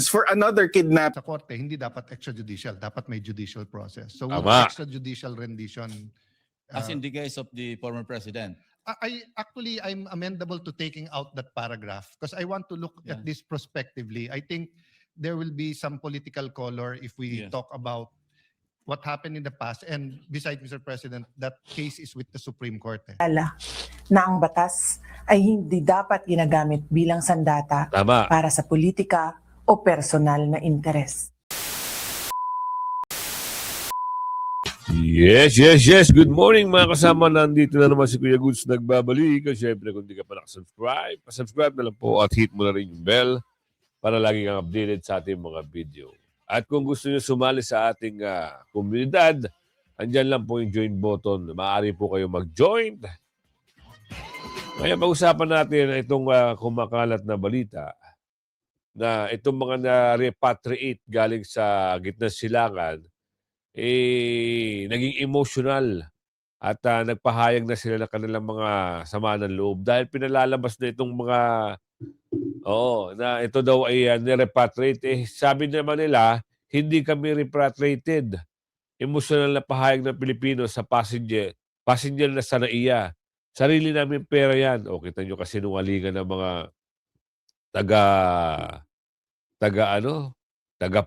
for another kidnap. Sa korte, hindi dapat extrajudicial. Dapat may judicial process. So, Tama. extrajudicial rendition. As in the case of the former president. I'm amendable to taking out that paragraph because I want to look at this prospectively. I think there will be some political color if we talk about what happened in the past. And besides, Mr. President, that case is with the Supreme Court. Na ang batas ay hindi dapat ginagamit bilang sandata Tama. para sa politika o personal na interes. Yes. Good morning mga kasama. Nandito na naman si Kuya Goods nagbabalik. Siyempre kung di ka pa nakasubscribe, pasubscribe na lang po at hit mo na rin yung bell para lagi kang updated sa ating mga video. At kung gusto nyo sumali sa ating komunidad, andyan lang po yung join button. Maaari po kayo mag-join. Kaya pag-usapan natin itong kumakalat na balita na itong mga na-repatriate galing sa gitna silangan naging emotional at nagpahayag na sila ng kanilang mga sama ng loob dahil pinalalabas na itong mga na ito daw ay ni-repatriate. Sabi naman nila, hindi kami repatriated. Emotional na pahayag ng Pilipino sa passenger na sa NAIA. Sarili namin pera yan. O, kita nyo kasi nungalingan ng mga taga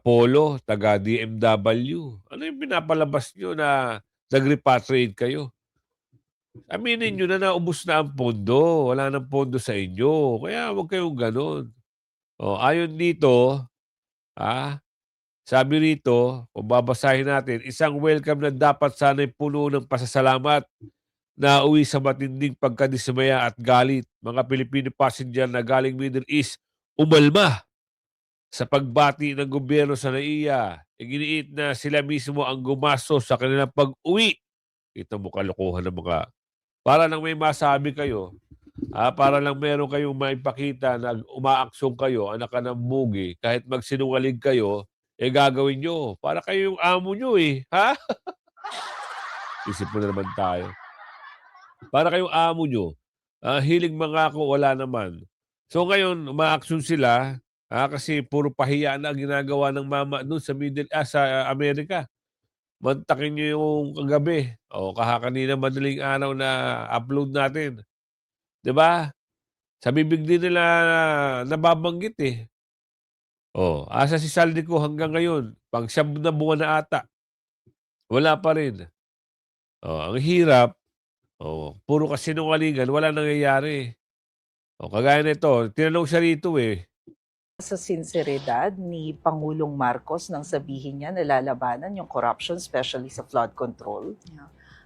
Polo, taga DMW. Ano yung pinapalabas nyo na nag-repatriate kayo? Aminin nyo na naubos na ang pondo. Wala nang pondo sa inyo. Kaya huwag kayong ganon. Ayon dito, sabi rito, kung babasahin natin, isang welcome na dapat sana'y puno ng pasasalamat na uwi sa matinding pagkadismaya at galit. Mga Pilipino passenger na galing Middle East, umalma sa pagbati ng gobyerno sa NAIA. Iginiit na sila mismo ang gumasto sa kanilang pag-uwi. Ito mo kalokohan ng mga... Para lang may masabi kayo, para lang meron kayong maipakita na umaaksyon kayo, anak ka ng bugi, kahit magsinungaling kayo, gagawin nyo. Para kayo yung amo nyo ha? Isip mo na naman tayo. Para kayong amo nyo. Hiling mangako, wala naman. So ngayon, umaaksyon sila, kasi puro pahiya na ginagawa ng mama doon sa Amerika. Mantakin nyo yung kagabi. Kanina madaling araw na upload natin. Diba? Sa bibig din nila nababanggit asa si Saldi ko hanggang ngayon. Pang-siyam na buwan na ata. Wala pa rin. Ang hirap. Puro kasinungalingan. Wala nangyayari. Kagaya nito, tinanong siya rito Sa sinseridad ni Pangulong Marcos nang sabihin niya na lalabanan yung corruption, especially sa flood control?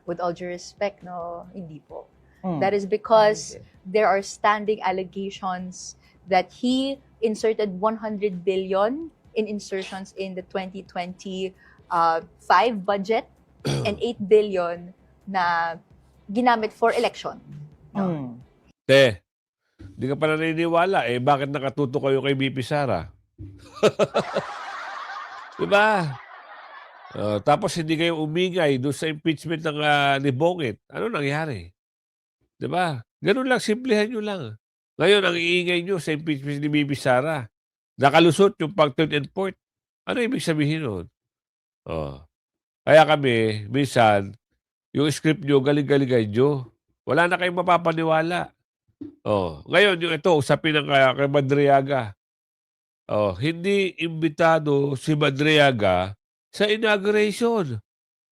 With all due respect, no, hindi po. That is because there are standing allegations that he inserted 100 billion in insertions in the 2025 budget and 8 billion na ginamit for election. No? Hindi ka pa naniniwala. Bakit nakatuto kayo kay BP Sara? Diba? Tapos hindi kayo umingay doon sa impeachment ng ni Bongit. Ano nangyari? Diba? Ganun lang, simplihan nyo lang. Ngayon, ang iingay nyo sa impeachment ni BP Sara. Nakalusot yung pag-third and fourth. Ano ibig sabihin nun? Kaya kami, minsan, yung script nyo, galing-galingan nyo. Wala na kayong mapapaniwala. Ngayon, yung ito, usapin ng kay Madriaga. Hindi imbitado si Madriaga sa inauguration.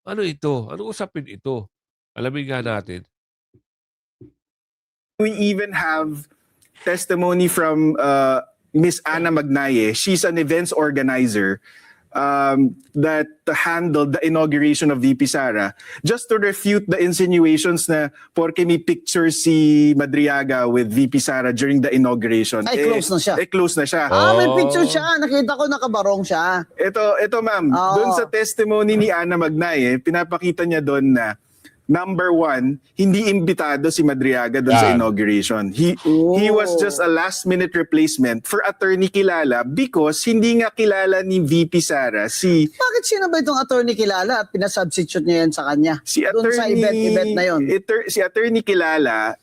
Ano ito? Anong usapin ito? Alamin nga natin. We even have testimony from Miss Ana Magnaye. She's an events organizer that handled the inauguration of VP Sara, just to refute the insinuations na porke may picture si Madriaga with VP Sara during the inauguration. Close na siya. Close na siya. May picture siya. Nakita ko nakabarong siya. Ito ma'am, doon sa testimony ni Ana Magnaye, pinapakita niya doon na number one, hindi imbitado si Madriaga doon sa inauguration. He was just a last-minute replacement for Attorney Kilala because hindi nga kilala ni VP Sara si... Bakit sino ba itong attorney Kilala at pinasubstitute niya yan sa kanya? Si doon sa event na yun. Si Attorney Kilala,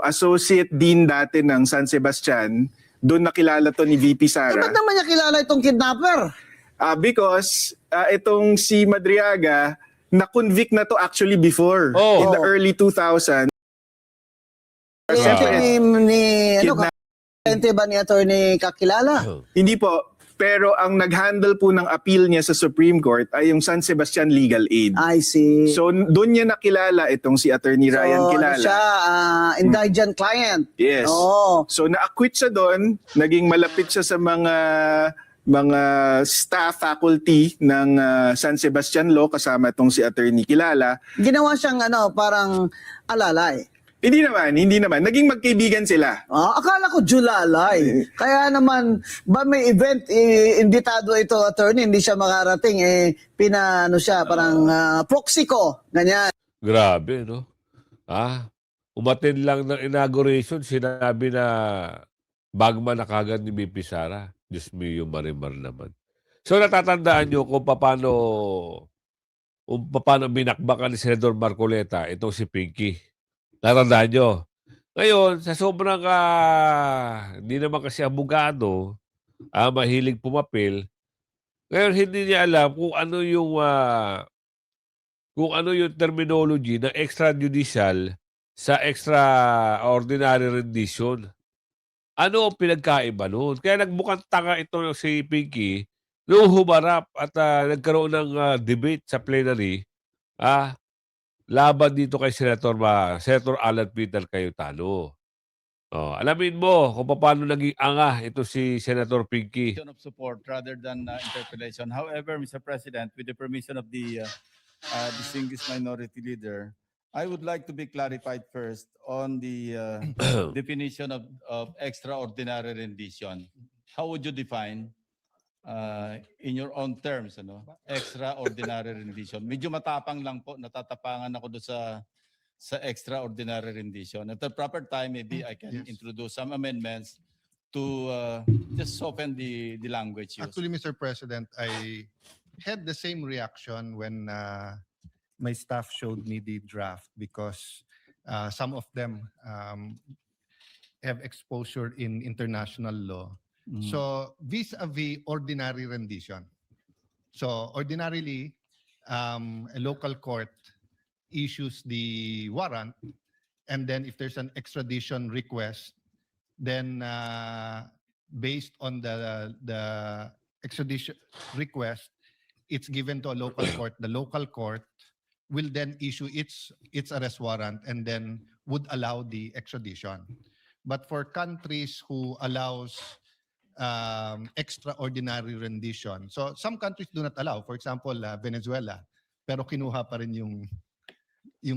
associate dean dati ng San Sebastian, doon nakilala to ni VP Eh, Sara. ba't naman niya kilala itong kidnapper? Because itong si Madriaga, na-convict na to actually before. Oh. In the early 2000s. Kliyente ni Kidnap- kliyente ba ni attorney kakilala? Hindi po. Pero ang nag-handle po ng appeal niya sa Supreme Court ay yung San Sebastian Legal Aid. I see. So doon niya nakilala itong si Attorney Ryan So, Kilala. siya, indigent client. Yes. Oo. So na-acquit siya doon, naging malapit siya sa mga staff faculty ng San Sebastian Law kasama itong si Attorney Kilala. Ginawa siyang parang alalay. Hindi naman. Naging magkaibigan sila. Akala ko Julalay. Kaya naman, ba may event, imbitado ito attorney, hindi siya makarating, siya, parang proxy ko. Ganyan. Grabe, no? Umatin lang ng inauguration, sinabi na bagman na kagad ni BP Sara. Diyos mio, marimar naman. So natatandaan nyo kung paano binakbakan ni Senador Marcoleta itong si Pinky. Natandaan nyo. Ngayon, sa sobrang hindi naman kasi abogado, mahilig pumapil, ngayon hindi niya alam kung ano yung terminology ng extrajudicial sa extraordinary rendition. Ano ang pinagkaiba noon? Kaya nagbukang tanga ito si Pinky nung humarap at nagkaroon ng debate sa plenary, laban dito kay Senator Alan Peter Cayetano. Alamin mo kung paano naging anga ito si Senator Pinky. Of support rather than interpellation. However, Mr. President, with the permission of the distinguished minority leader, I would like to be clarified first on the definition of extraordinary rendition. How would you define in your own terms, extraordinary rendition? Medyo matapang lang po, natatapangan ako doon sa extraordinary rendition. At the proper time, maybe I can introduce some amendments to just soften the language used. Actually, Mr. President, I had the same reaction when my staff showed me the draft because some of them have exposure in international law. So vis-a-vis ordinary rendition. So ordinarily, a local court issues the warrant, and then if there's an extradition request, then based on the extradition request, it's given to a local court. The local court will then issue its arrest warrant and then would allow the extradition. But for countries who allows extraordinary rendition. So some countries do not allow. For example, Venezuela, pero kinuha pa rin yung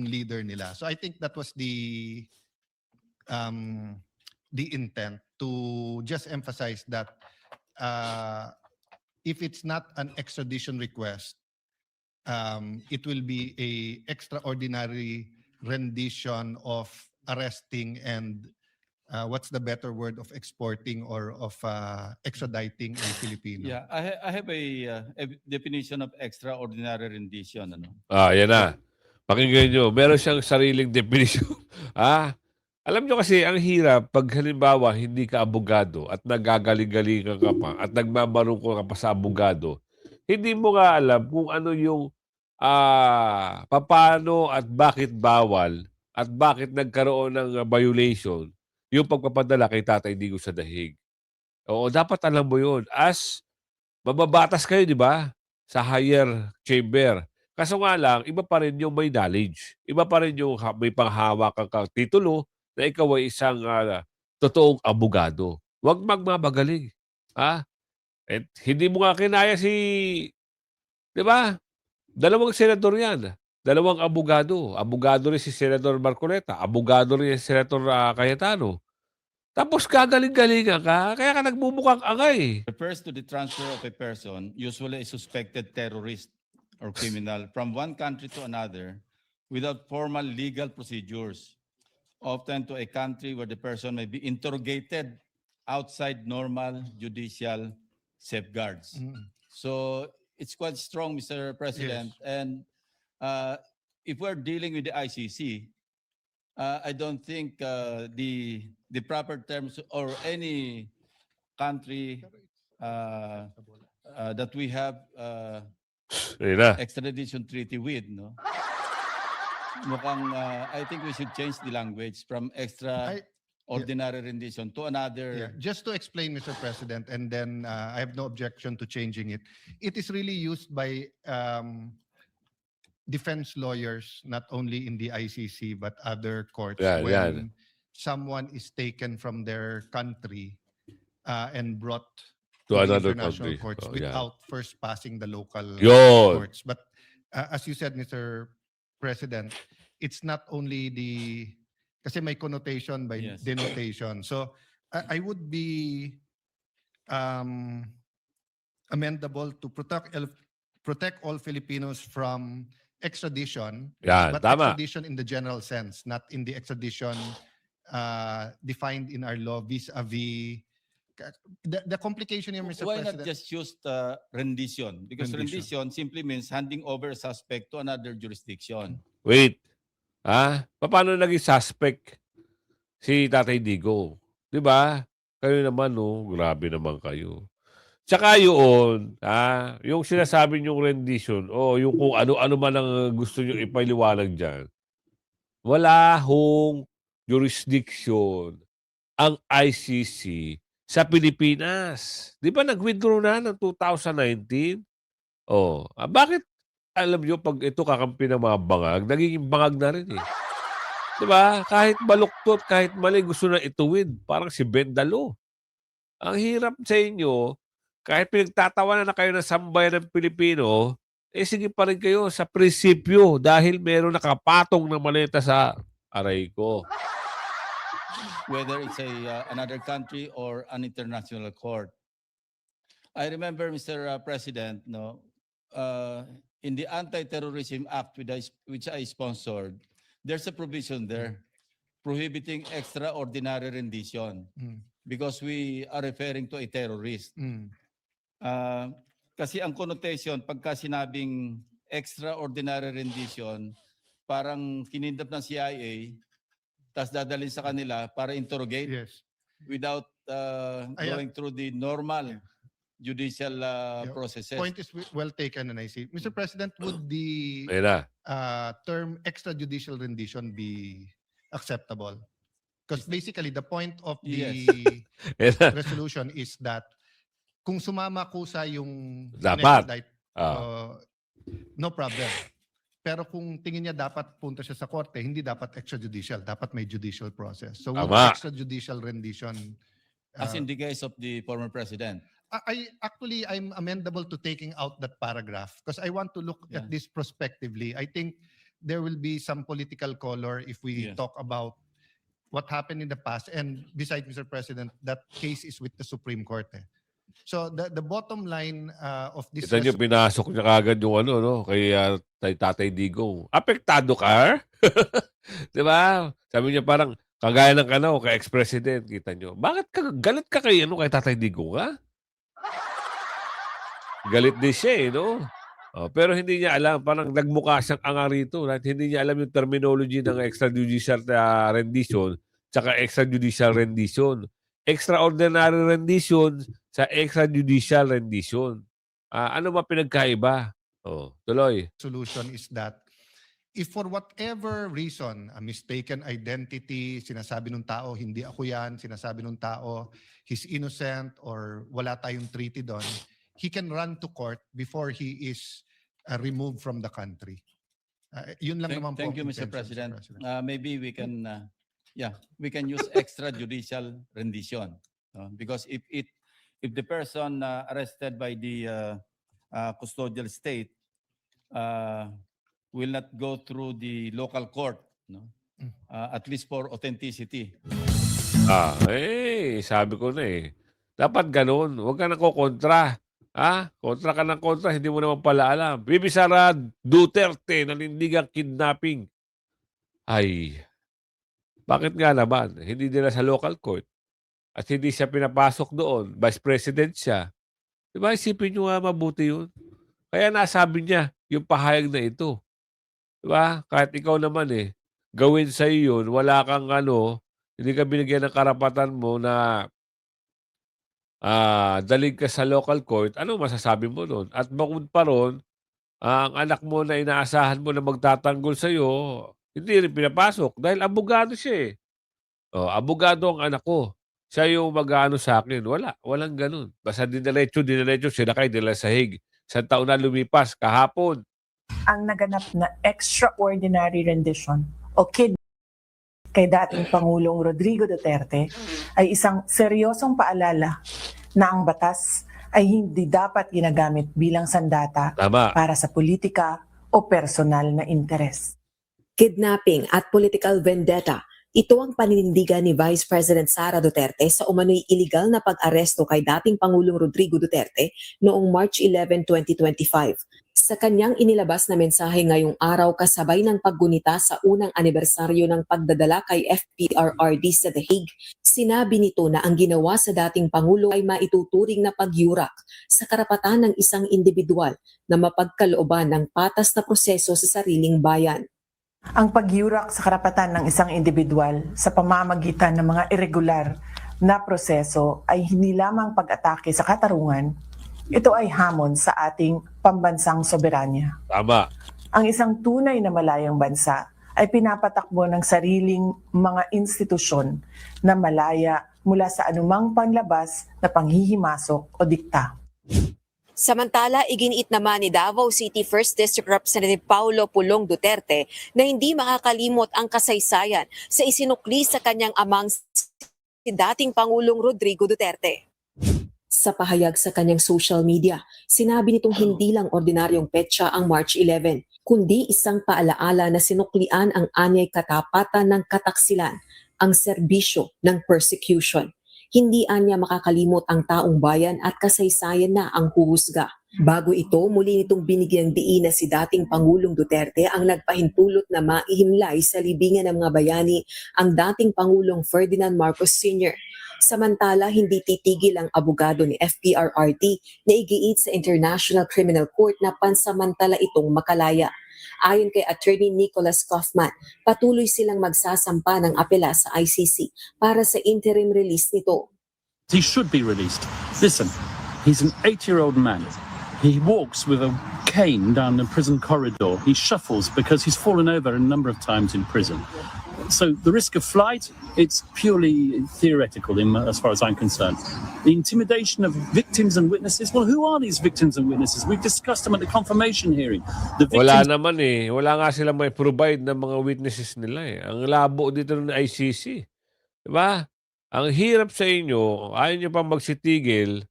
leader nila. So I think that was the intent to just emphasize that if it's not an extradition request, it will be a extraordinary rendition of arresting and what's the better word of exporting or of extraditing a Filipino? Yeah, I have a definition of extraordinary rendition. Yan na. Pakinggan nyo. Meron siyang sariling definition. Alam nyo kasi, ang hirap pag halimbawa hindi ka abogado at nagagaling-galing ka pa at nagmamarong ka pa sa abogado, hindi mo nga alam kung ano yung paano at bakit bawal at bakit nagkaroon ng violation yung pagpapadala kay Tatay Digong sa dahig. Oo, dapat alam mo yun. As mababatas kayo, di ba? Sa higher chamber. Kaso nga lang, iba pa rin yung may knowledge. Iba pa rin yung may panghawak kang titulo na ikaw ay isang totoong abogado. Huwag magmamagaling. At hindi mo nga kinaya di ba? Dalawang senador yan. Dalawang abogado. Abogado rin si Senador Marcoleta. Abogado rin si Senator Cayetano. Tapos gagaling-galingan ka, kaya ka nagmumukhang angay. Refers to the transfer of a person, usually a suspected terrorist or criminal, from one country to another without formal legal procedures, often to a country where the person may be interrogated outside normal judicial safeguards. So it's quite strong, Mr. President. Yes. And if we're dealing with the ICC, I don't think the proper terms or any country that we have Ayun na. extradition treaty with, no? Mukhang, I think we should change the language from extraordinary rendition to another. Yeah, just to explain, Mr. President, and then I have no objection to changing it. It is really used by defense lawyers, not only in the ICC but other courts, Yeah, when yeah. someone is taken from their country and brought To the another international country. courts Oh, yeah. without first passing the local Yun. courts. But as you said, Mr. President, it's not only kasi may connotation by Yes. denotation. So I would be amendable to protect all Filipinos from extradition, Yan, but tama. extradition in the general sense, not in the extradition defined in our law vis-a-vis. The complication here, Mr. Why President. not just use the rendition? Because Rendition. rendition simply means handing over a suspect to another jurisdiction. Wait. Paano naging suspect si Tatay Digo? 'Di ba? Kayo naman, no? Grabe naman kayo. Tsaka yun, yung sinasabi niyong rendition, o yung kung ano-ano man ang gusto niyong ipaliwanag dyan, wala hong jurisdiction ang ICC sa Pilipinas. Di ba nag-withdraw na ng 2019? Bakit alam niyo pag ito kakampi ng mga bangag, nagiging bangag na rin eh. Di ba? Kahit baluktot, kahit mali, gusto na ituwid. Parang si Bendalo. Ang hirap sa inyo, kahit pinagtatawanan na kayo ng sambayan ng Pilipino, sige pa rin kayo sa prinsipyo dahil meron nakapatong na maleta sa aray ko. Whether it's another country or an international court. I remember, Mr. President, in the Anti-Terrorism Act which I sponsored, there's a provision there prohibiting extraordinary rendition because we are referring to a terrorist. Kasi ang connotation, pagka sinabing extraordinary rendition, parang kinindap ng CIA, tapos dadalhin sa kanila para interrogate Yes. without going through the normal judicial processes. Point is well taken, and I see. Mr. President, would the Ayun na. term extrajudicial rendition be acceptable? Because basically, the point of the Ayun na. resolution is that kung sumama kusa yung Dapat. in-extradite, Ah. no problem. Pero kung tingin niya dapat punta siya sa korte, hindi dapat extrajudicial, dapat may judicial process. So would Tama. extrajudicial rendition As in the case of the former president. I'm amendable to taking out that paragraph because I want to look at this prospectively. I think there will be some political color if we talk about what happened in the past. And besides, Mr. President, that case is with the Supreme Court. So the bottom line of this Kita nyo, pinasok niya kagad yung kay Tatay Digong. Apektado ka? Di ba? Sabi niya parang, kagaya ng kay ex-president, kita nyo. Bakit galit ka kay Tatay Digong, ha? Galit din siya, no? Pero hindi niya alam, parang nagmukha siyang anga rito. Hindi niya alam yung terminology ng extrajudicial rendition tsaka extrajudicial rendition. Extraordinary rendition sa extrajudicial rendition. Ano ba pinagkaiba? Tuloy. solution is that if for whatever reason, a mistaken identity, sinasabi ng tao, hindi ako yan, sinasabi ng tao, he's innocent or wala tayong treaty doon, he can run to court before he is removed from the country. Yun lang naman po. Thank you, ang Mr. intention, President. Maybe we can, we can use extrajudicial rendition. Because if the person arrested by the custodial state will not go through the local court, at least for authenticity. Sabi ko na eh. Dapat ganun. Huwag ka nang kukontra. Kontra ka ng kontra, hindi mo naman pala alam. Bibi Sara Duterte, nanindigang kidnapping. Bakit nga naman? Hindi nila sa local court. At hindi siya pinapasok doon. Vice President siya. Diba, isipin nyo nga mabuti yun. Kaya nasabi niya, yung pahayag na ito. Diba? Kahit ikaw naman gawin sa iyo yun, wala kang hindi ka binigyan ng karapatan mo na dalig ka sa local court, ano masasabi mo nun? At bukod pa ron, ang anak mo na inaasahan mo na magtatanggol sa'yo, hindi rin pinapasok dahil abogado siya eh. Abogado ang anak ko. Siya yung mag-aano sa akin. Wala, walang ganun. Basta diniretso, sinakay nila sa Hague. Isang taon na lumipas, kahapon. Ang naganap na extraordinary rendition o kay dating Pangulong Rodrigo Duterte ay isang seryosong paalala na ang batas ay hindi dapat ginagamit bilang sandata Tama. para sa politika o personal na interes. Kidnapping at political vendetta. Ito ang paninindigan ni Vice President Sara Duterte sa umano'y iligal na pag-aresto kay dating Pangulong Rodrigo Duterte noong March 11, 2025. Sa kanyang inilabas na mensahe ngayong araw kasabay ng paggunita sa unang anibersaryo ng pagdadala kay FPRRD sa The Hague, sinabi nito na ang ginawa sa dating Pangulo ay maituturing na pagyurak sa karapatan ng isang individual na mapagkalooban ng patas na proseso sa sariling bayan. Ang pagyurak sa karapatan ng isang individual sa pamamagitan ng mga irregular na proseso ay hindi lamang pag-atake sa katarungan, ito ay hamon sa ating pambansang soberanya. Tama. Ang isang tunay na malayang bansa ay pinapatakbo ng sariling mga institusyon na malaya mula sa anumang panlabas na panghihimasok o dikta. Samantala, iginiit naman ni Davao City 1st District Representative Paulo Pulong Duterte na hindi makakalimot ang kasaysayan sa isinukli sa kanyang amang si dating Pangulong Rodrigo Duterte. Sa pahayag sa kanyang social media, sinabi nitong hindi lang ordinaryong petsa ang March 11, kundi isang paalaala na sinuklian ang anyay katapatan ng kataksilan, ang serbisyo ng persecution. Hindi anya makakalimot ang taong bayan at kasaysayan na ang huhusga. Bago ito, muli nitong binigyang diin na si dating Pangulong Duterte ang nagpahintulot na maihimlay sa libingan ng mga bayani ang dating Pangulong Ferdinand Marcos Sr. Samantala, hindi titigil ang abogado ni FPRRD na igiit sa International Criminal Court na pansamantala itong makalaya. Ayon kay Attorney Nicholas Kaufman, patuloy silang magsasampa ng apela sa ICC para sa interim release nito. He should be released. Listen, he's an 8-year-old man. He walks with a cane down the prison corridor. He shuffles because he's fallen over a number of times in prison. So the risk of flight, it's purely theoretical as far as I'm concerned. The intimidation of victims and witnesses, well, who are these victims and witnesses? We've discussed them at the confirmation hearing. The Wala victims naman eh. Wala nga silang may provide ng mga witnesses nila eh. Ang labo dito ng ICC. Diba? Ang hirap sa inyo, ayaw nyo pang magsitigil,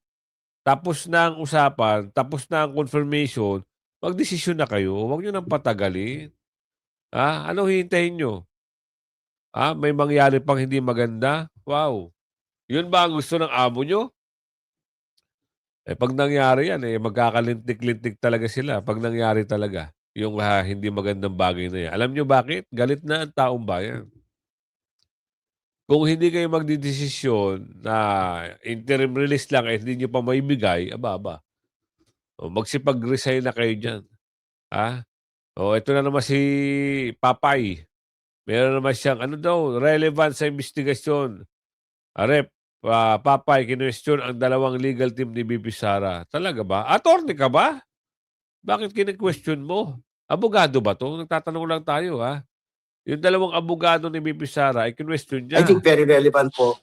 tapos na ang usapan, tapos na ang confirmation, magdesisyon na kayo. Huwag nyo nang patagalin. Ano hihintayin nyo? May mangyari pang hindi maganda? Wow. Yun ba ang gusto ng amo nyo? Pag nangyari yan, magkakalintik-lintik talaga sila. Pag nangyari talaga, yung hindi magandang bagay na yan. Alam nyo bakit? Galit na ang taong bayan. Kung hindi kayo magdidesisyon na interim release lang hindi nyo pa maibigay, aba. Magsipag-resign na kayo dyan. Ito na naman si Papay. Meron naman siyang, relevant sa investigasyon. Rep, Papay, kinwestiyon ang dalawang legal team ni BP Sara. Talaga ba? Attorney ka ba? Bakit kine-question mo? Abogado ba to? Nagtatanong lang tayo, Yung dalawang abogado ni BP Sara, ay kinwestiyon niya. I think very relevant po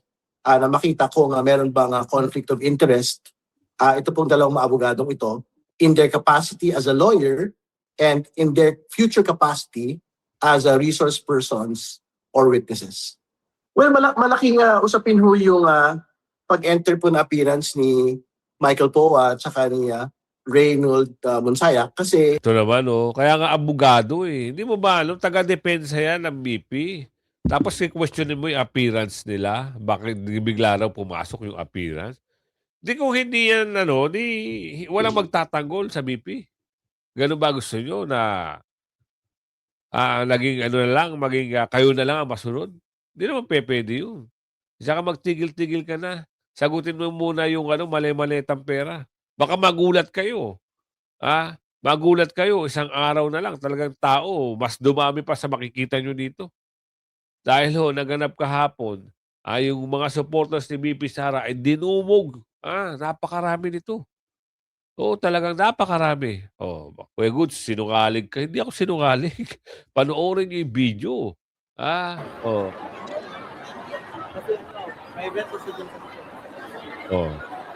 na makita ko nga meron bang conflict of interest. Ito pong dalawang mga abogadong ito in their capacity as a lawyer and in their future capacity as a resource persons or witnesses. Well, malaking usapin ho yung pag-enter po na appearance ni Michael Poa at saka ni Reynold Monsaya kasi Ito naman, kaya nga abogado eh. Hindi mo ba alam, taga-depensa yan ng BP. Tapos i-questionin mo yung appearance nila. Bakit bigla raw pumasok yung appearance? Kung hindi yan, walang magtatanggol sa BP. Ganun ba gusto nyo na naging maging kayo na lang ang masunod? Hindi naman pwede yun. Saka magtigil-tigil ka na. Sagutin mo muna yung mali-maletang pera. Baka magulat kayo. Magulat kayo, isang araw na lang, talagang tao, mas dumami pa sa makikita nyo dito. Dahil naganap kahapon, yung mga supporters ni BP Sara ay dinumog Napakarami nito. Oo, talagang napakarami. Kuya Goods, sinungaling ka. Hindi ako sinungaling. Panoorin niyo yung video. Oh.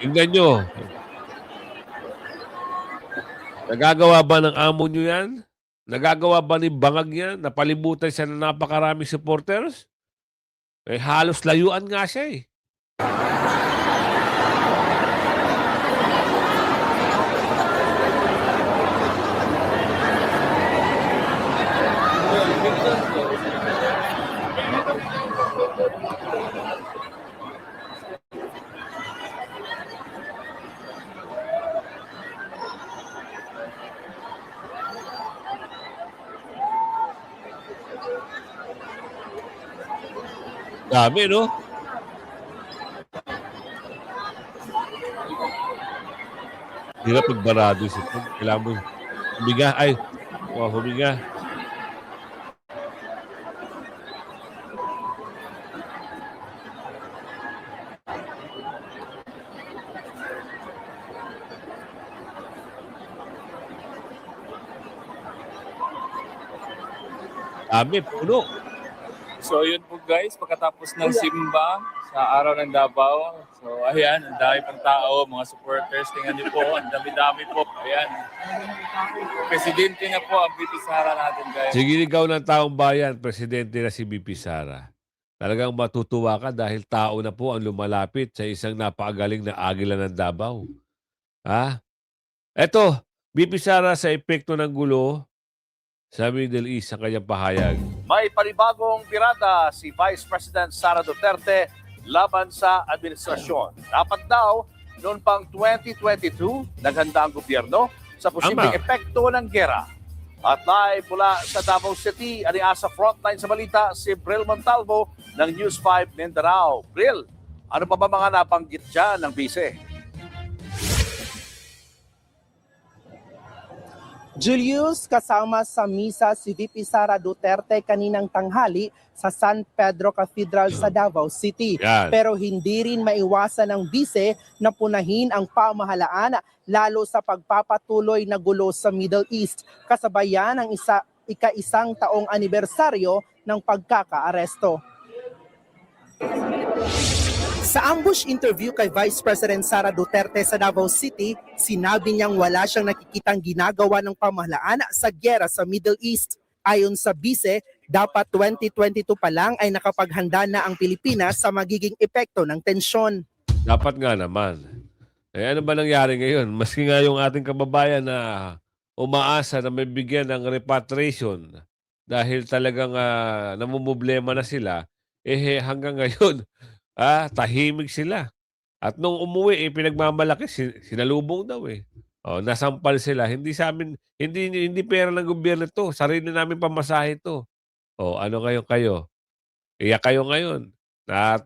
Tingnan nyo. Nagagawa ba ng amo nyo yan? Nagagawa ba ni Bangag yan? Napalibutan siya ng napakaraming supporters? Halos layuan nga siya eh. Dami, no? Hirap magbarado si Tom. Kailangan mo humiga. Humiga. Dami, puno. So yun po guys, pagkatapos ng simba sa araw ng Davao. So ayan, ang dami pang tao, mga supporters. Tingnan niyo po, ang dami-dami po. Ayan. Presidente na po ang VP Sara natin guys. Sigiligaw ng taong bayan, presidente na si VP Sara. Talagang matutuwa ka dahil tao na po ang lumalapit sa isang napakagaling na agila ng Davao. Eto, VP Sara sa epekto ng gulo sa Middle East sa kanyang pahayag. May panibagong tirada si Vice President Sara Duterte laban sa administrasyon. Dapat daw, noon pang 2022, naghanda ang gobyerno sa posibleng epekto ng gera. At live mula sa Davao City, aniasa frontline sa balita si Bril Montalvo ng News 5 Mindanao. Bril, ano pa ba mga nabanggit dyan ng bise? Julius, kasama sa misa si VP Sara Duterte kaninang tanghali sa San Pedro Cathedral sa Davao City. Pero hindi rin maiwasan ng bise na punahin ang pamahalaan lalo sa pagpapatuloy na gulo sa Middle East. Kasabayan ang ika-isang taong anibersaryo ng pagkakaaresto. Sa ambush interview kay Vice President Sara Duterte sa Davao City, sinabi niyang wala siyang nakikitang ginagawa ng pamahalaan sa gyera sa Middle East. Ayon sa bise, dapat 2022 pa lang ay nakapaghanda na ang Pilipinas sa magiging epekto ng tensyon. Dapat nga naman. Ano ba nangyari ngayon? Maski nga yung ating kababayan na umaasa na may bigyan ng repatriation dahil talagang namumblema na sila, hanggang ngayon, tahimik sila. At nung umuwi, pinagmamalaki, sinalubong daw eh. Nasampal sila. Hindi sa amin, hindi pera ng gobyerno to. Sarili namin pamasahe to. Ano ngayon kayo? Iyak kayo ngayon.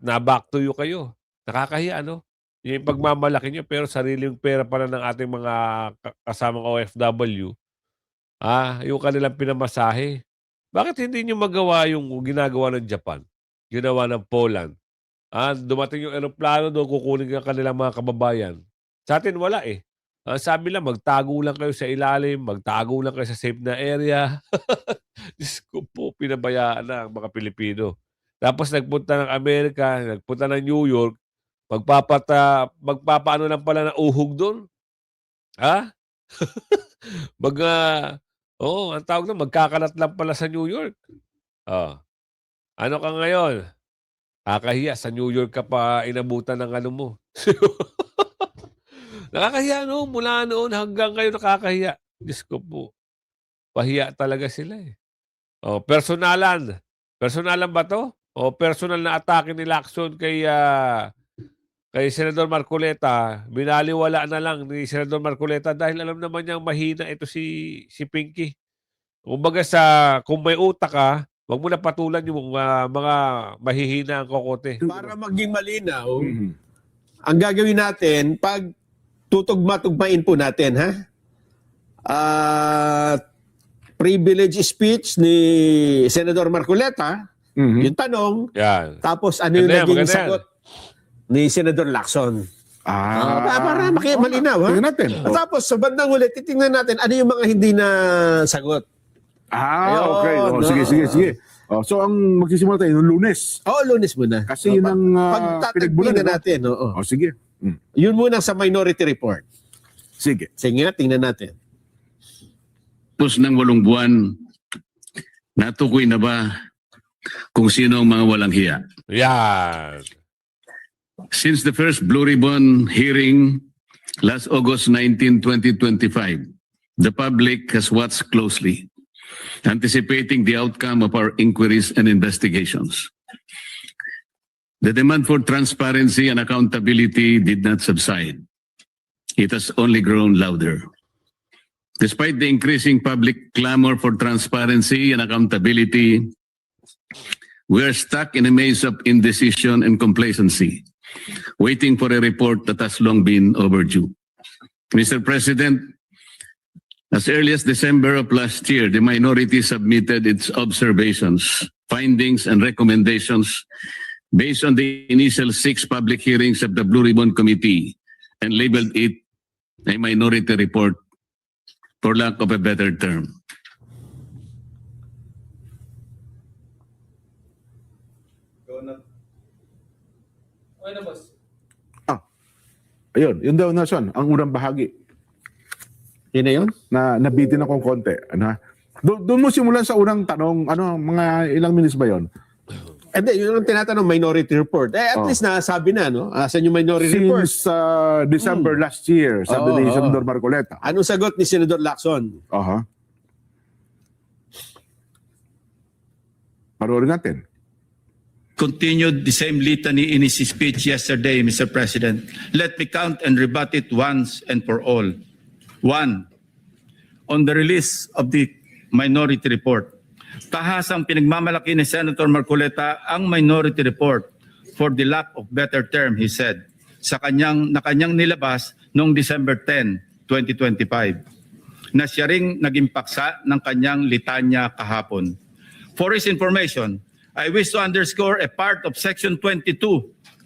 Na-back to you kayo. Nakakahiya, ano? Yung pagmamalaki nyo, pero sariling pera pala ng ating mga kasamang OFW. Yung kanilang pinamasahe. Bakit hindi nyo magawa yung ginagawa ng Japan? Ginawa ng Poland? Dumating yung aeroplano doon, kukunin ang kanilang mga kababayan. Sa atin, wala eh. Sabi lang, magtago lang kayo sa ilalim, magtago lang kayo sa safe na area. Diyos ko po, pinabayaan na ang mga Pilipino. Tapos nagpunta ng Amerika, nagpunta ng New York, magpapaano lang pala na uhog doon. Ang tawag na, magkakalat lang pala sa New York. Ano ka ngayon? Nakakahiya, sa New York ka pa inabutan ng ano mo. Nakakahiya, no? Mula noon hanggang ngayon nakakahiya. Diyos ko po. Pahiya talaga sila eh. Personalan. Personalan ba to? Personal na atake ni Lacson kay Senador Marcoleta. Binaliwala na lang ni Senador Marcoleta dahil alam naman niyang mahina ito si Pinky. Kumbaga kung may utak ka, wag mo na patulan yung mga mahihina ang kokote. Para maging malinaw, ang gagawin natin, pag tutugma-tugmain po natin, privilege speech ni Senador Marcoleta, yung tanong, tapos ano yung naging sagot ni Senador Lacson. Para malinaw. Ha? Tingnan natin. At tapos, sa bandang huli, titingnan natin ano yung mga hindi na sagot. Okay. Ayun, Sige. So, ang magsisimula tayo noong Lunes. Lunes muna. Kasi yun ang pagtatagpin pinagbulan. na natin. Sige. Yun muna sa minority report. Sige. Sige nga, tingnan natin. Tapos ng 8 buwan, natukoy na ba kung sino ang mga walang hiya? Yan. Since the first Blue Ribbon hearing last August 19, 2025, the public has watched closely, anticipating the outcome of our inquiries and investigations. The demand for transparency and accountability did not subside. It has only grown louder. Despite the increasing public clamor for transparency and accountability, we are stuck in a maze of indecision and complacency, waiting for a report that has long been overdue. Mr. President, as early as December of last year, the minority submitted its observations, findings, and recommendations based on the initial 6 public hearings of the Blue Ribbon Committee and labeled it a minority report, for lack of a better term. Ayun, yun daw na son, ang unang bahagi. Yun na yun? Na nabitin akong konti. Ano? Doon mo simulan sa unang tanong, mga ilang minutes ba yun? Hindi, yun ang tinatanong, minority report. At least nasabi na, no? Asan yung minority report? Since December last year, sabi ni Senador Marcoleta. Anong sagot ni Senador Lacson? Panoorin natin. Continued the same litany in his speech yesterday, Mr. President. Let me count and rebut it once and for all. 1. On the release of the minority report, tahasang pinagmamalaki ni Senator Marcoleta ang minority report for the lack of better term, he said, na kanyang nilabas noong December 10, 2025, na siya ring naging paksa ng kanyang litanya kahapon. For his information, I wish to underscore a part of Section 22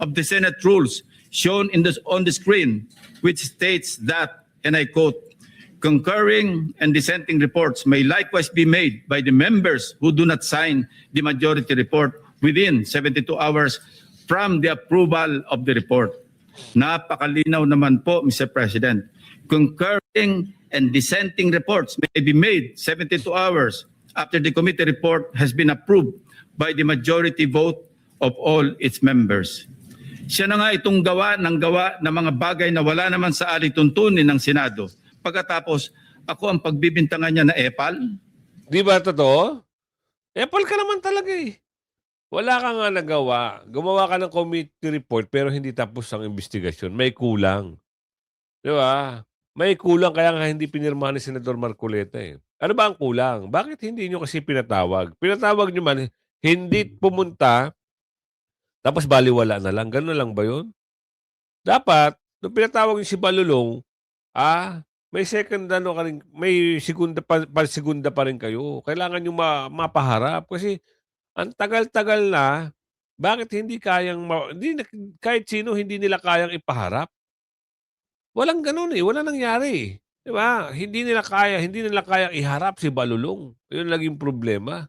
of the Senate rules shown on the screen, which states that, and I quote, concurring and dissenting reports may likewise be made by the members who do not sign the majority report within 72 hours from the approval of the report. Napakalinaw naman po, Mr. President. Concurring and dissenting reports may be made 72 hours after the committee report has been approved by the majority vote of all its members. Siya na nga itong gawa ng mga bagay na wala naman sa alituntunin ng Senado. Pagkatapos, ako ang pagbibintangan niya na epal. Di ba totoo? Epal ka naman talaga eh. Wala ka nga nagawa. Gumawa ka ng committee report pero hindi tapos ang investigasyon. May kulang. Di ba? May kulang kaya nga hindi pinirmahan ni Senador Marcoleta eh. Ano ba ang kulang? Bakit hindi nyo kasi pinatawag? Pinatawag nyo man, hindi pumunta, tapos baliwala na lang. Ganun lang ba yun? Dapat, nung pinatawag yung si Balulong, may second ka rin, may segunda pa rin kayo. Kailangan nyo mapaharap. Kasi, ang tagal-tagal na, bakit hindi kayang, kahit sino hindi nila kayang ipaharap? Walang ganun eh. Wala nangyari. Diba? Hindi nila kayang iharap si Balulong. Yun laging problema.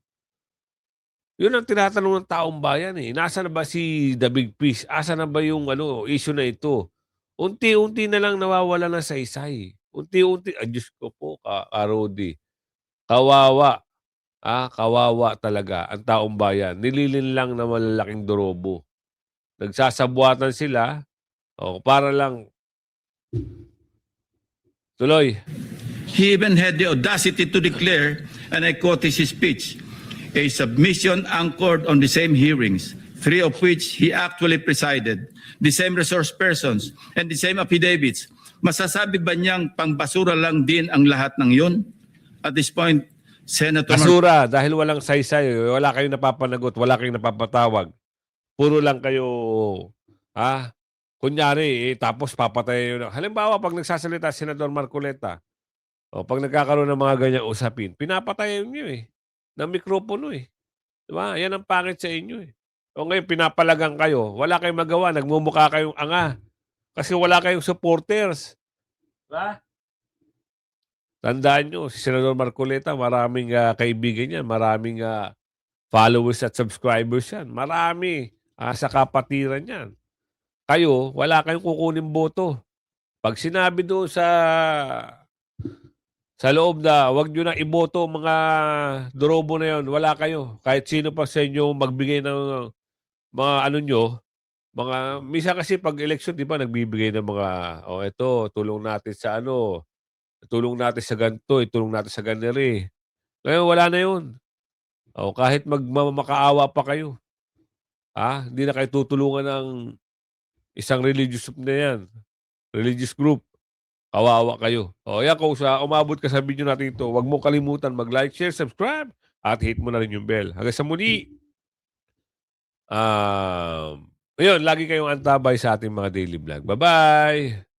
Yun ang tinatanong ng taong bayan eh. Nasa na ba si The Big Fish? Asa na ba yung issue na ito? Unti-unti na lang nawawala na sa isay. Unti-unti. Diyos ko po, Rodi. Kawawa. Kawawa talaga ang taong bayan. Nililin lang na malalaking dorobo. Nagsasabuatan sila. Para lang. Tuloy. He even had the audacity to declare, and I quote his speech, a submission anchored on the same hearings, 3 of which he actually presided, the same resource persons, and the same affidavits. Masasabi ba niyang pangbasura lang din ang lahat ng yun? At this point, Senator... Basura, dahil walang saysay, wala kayong napapanagot, wala kayong napapatawag. Puro lang kayo, kunyari, tapos papatay yun. Halimbawa, pag nagsasalita si Senador Marcoleta, pag nagkakaroon ng mga ganyang usapin, pinapatayin niyo eh. Ng mikropono eh. Diba? Yan ang pangit sa inyo eh. O ngayon, pinapalagang kayo. Wala kayong magawa. Nagmumukha kayong anga. Kasi wala kayong supporters. Diba? Tandaan nyo, si Senador Marcoleta, maraming kaibigan yan, maraming followers at subscribers yan. Marami sa kapatiran yan. Kayo, wala kayong kukunin boto. Pag sinabi doon sa loob na wag nyo na iboto mga dorobo na yon, wala kayo. Kahit sino pa sa inyo magbigay ng mga ano nyo, misa kasi pag election, di ba, nagbibigay ng mga, eto, tulong natin sa ano, tulong natin sa ganito, tulong natin sa ganere. Ngayon, wala na yun. Kahit magmamakaawa pa kayo. Hindi na kayo tutulungan ng isang religious group. Kawawa kayo. Yan, kung umabot ka sa video natin ito, huwag mo kalimutan mag-like, share, subscribe, at hit mo na rin yung bell. Hanggang sa muli. Ayun, lagi kayong antabay sa ating mga daily vlog. Bye-bye!